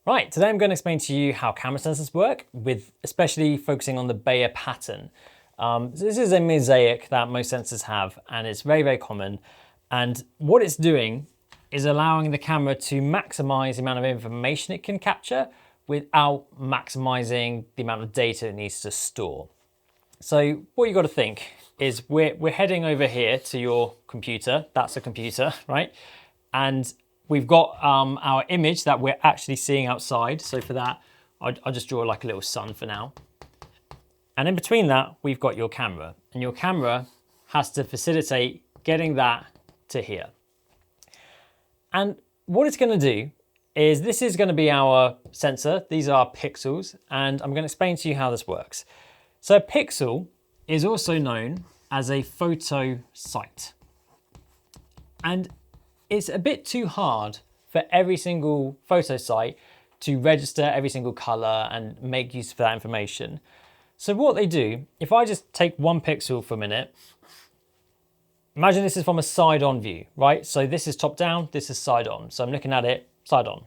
Right, today I'm going to explain to you how camera sensors work, with especially focusing on the Bayer pattern. So this is a mosaic that most sensors have, and it's very, very common. And what it's doing is allowing the camera to maximize the amount of information it can capture without maximizing the amount of data it needs to store. So what you got to think is we're heading over here to your computer. That's a computer, right? And we've got our image that we're actually seeing outside. So for that, I'll just draw like a little sun for now. And in between that, we've got your camera. And your camera has to facilitate getting that to here. And what it's going to do is this is going to be our sensor. These are pixels. And I'm going to explain to you how this works. So a pixel is also known as a photo site. And it's a bit too hard for every single photo site to register every single color and make use of that information. So what they do, if I just take one pixel for a minute, imagine this is from a side-on view, right? So this is top down, this is side on. So I'm looking at it side on.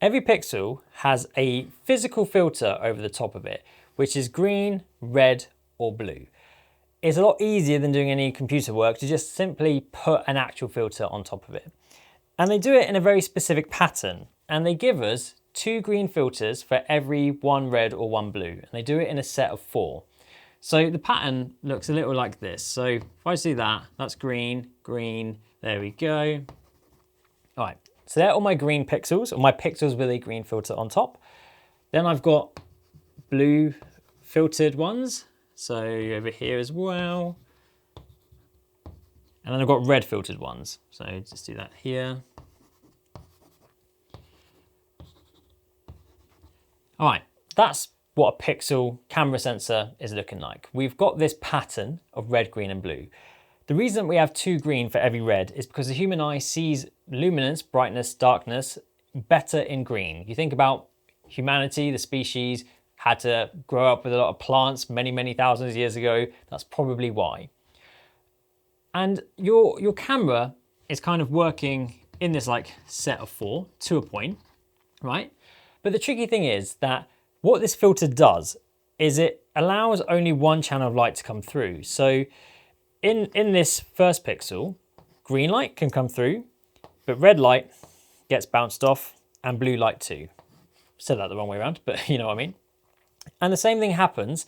Every pixel has a physical filter over the top of it, which is green, red, or blue. It's a lot easier than doing any computer work to just simply put an actual filter on top of it. And they do it in a very specific pattern. And they give us 2 green filters for every 1 red or 1 blue. And they do it in a set of 4. So the pattern looks a little like this. So if I see that, that's green, green, there we go. All right, so they're all my green pixels, or my pixels with a green filter on top. Then I've got blue filtered ones. So over here as well. And then I've got red filtered ones. So just do that here. All right, that's what a pixel camera sensor is looking like. We've got this pattern of red, green, and blue. The reason we have 2 green for every red is because the human eye sees luminance, brightness, darkness better in green. You think about humanity, the species had to grow up with a lot of plants many, many thousands of years ago. That's probably why. And your camera is kind of working in this like set of 4 to a point, right? But the tricky thing is that what this filter does is it allows only one channel of light to come through. So in this first pixel, green light can come through, but red light gets bounced off and blue light too. Said that the wrong way around, but you know what I mean. And the same thing happens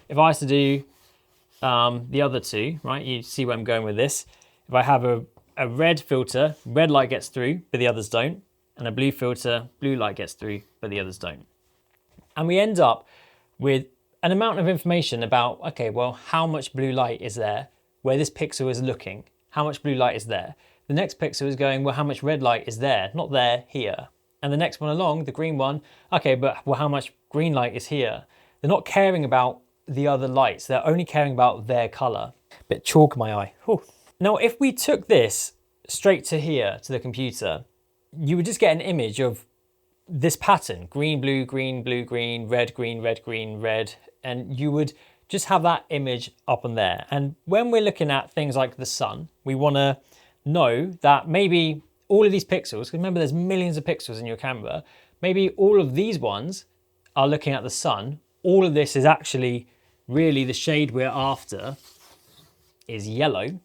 if I was to do the other 2, right? You see where I'm going with this. If I have a red filter, red light gets through, but the others don't. And a blue filter, blue light gets through, but the others don't. And we end up with an amount of information about, okay, well, how much blue light is there where this pixel is looking? How much blue light is there? The next pixel is going, well, how much red light is there? Not there, here. And the next one along, the green one, okay, but well, how much green light is here? They're not caring about the other lights. They're only caring about their color. Bit chalk in my eye. Whew. Now, if we took this straight to here, to the computer, you would just get an image of this pattern, green, blue, green, blue, green, red, green, red, green, red, and you would just have that image up on there. And when we're looking at things like the sun, we want to know that maybe all of these pixels, because remember there's millions of pixels in your camera, maybe all of these ones are looking at the sun. All of this is actually really the shade we're after is yellow.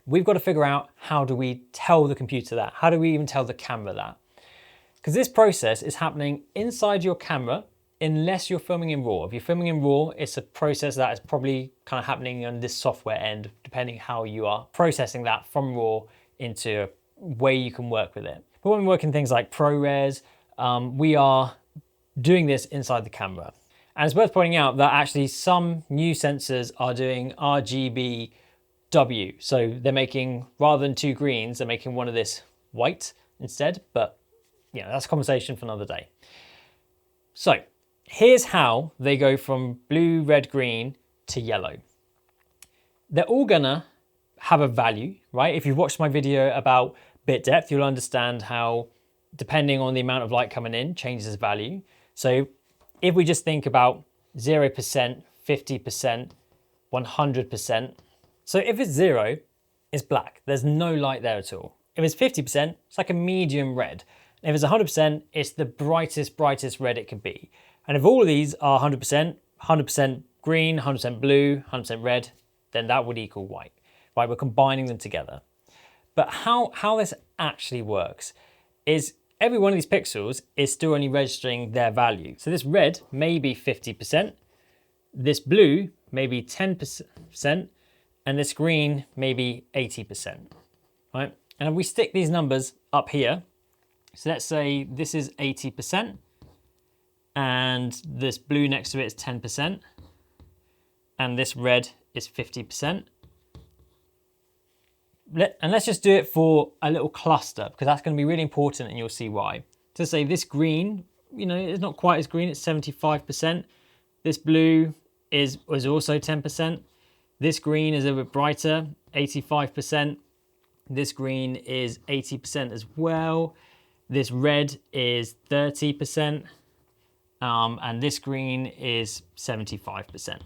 We've got to figure out, how do we tell the computer that? How do we even tell the camera that? Because this process is happening inside your camera unless you're filming in RAW. If you're filming in RAW, it's a process that is probably kind of happening on this software end, depending how you are processing that from RAW into a way you can work with it. But when we work in things like ProRes, we are doing this inside the camera. And it's worth pointing out that actually some new sensors are doing RGBW. So they're making, rather than 2 greens, they're making one of this white instead. But you know, that's a conversation for another day. So here's how they go from blue, red, green to yellow. They're all gonna have a value, right? If you've watched my video about bit depth, you'll understand how, depending on the amount of light coming in, changes value. So if we just think about 0%, 50%, 100%. So if it's 0, it's black. There's no light there at all. If it's 50%, it's like a medium red. If it's 100%, it's the brightest red it could be. And if all of these are 100% green, 100% blue, 100% red, then that would equal white, right? We're combining them together. But how this actually works is every one of these pixels is still only registering their value. So this red may be 50%, this blue may be 10%, and this green may be 80%, right? And if we stick these numbers up here, so let's say this is 80%, and this blue next to it is 10%, and this red is 50%. And let's just do it for a little cluster, because that's going to be really important and you'll see why. To say this green, you know, it's not quite as green, it's 75%. This blue is also 10%. This green is a bit brighter, 85%. This green is 80% as well. This red is 30%. And this green is 75%.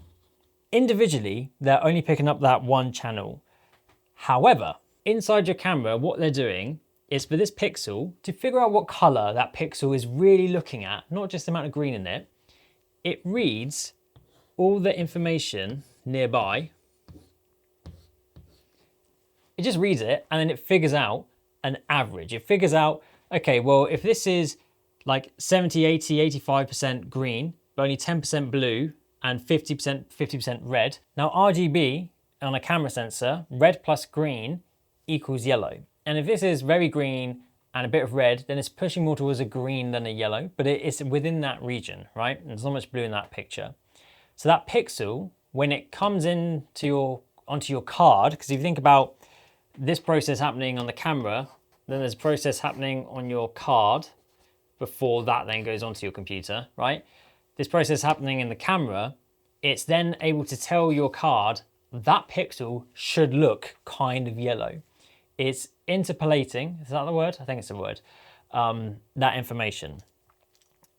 Individually, they're only picking up that one channel. However, inside your camera, what they're doing is for this pixel, to figure out what color that pixel is really looking at, not just the amount of green in it, it reads all the information nearby. It just reads it and then it figures out an average. It figures out, okay, well, if this is like 70, 80, 85% green, but only 10% blue and 50% red. Now RGB on a camera sensor, red plus green equals yellow. And if this is very green and a bit of red, then it's pushing more towards a green than a yellow, but it's within that region, right? And there's not much blue in that picture. So that pixel, when it comes onto your card, because if you think about this process happening on the camera, then there's a process happening on your card before that then goes onto your computer, right? This process happening in the camera, it's then able to tell your card that pixel should look kind of yellow. It's interpolating, is that the word? I think it's the word, that information.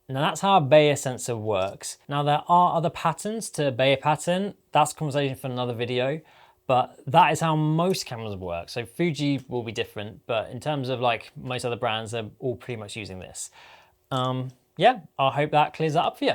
Now that's how a Bayer sensor works. Now there are other patterns to a Bayer pattern. That's a conversation for another video, but that is how most cameras work. So Fuji will be different, but in terms of like most other brands, they're all pretty much using this. Yeah, I hope that clears that up for you.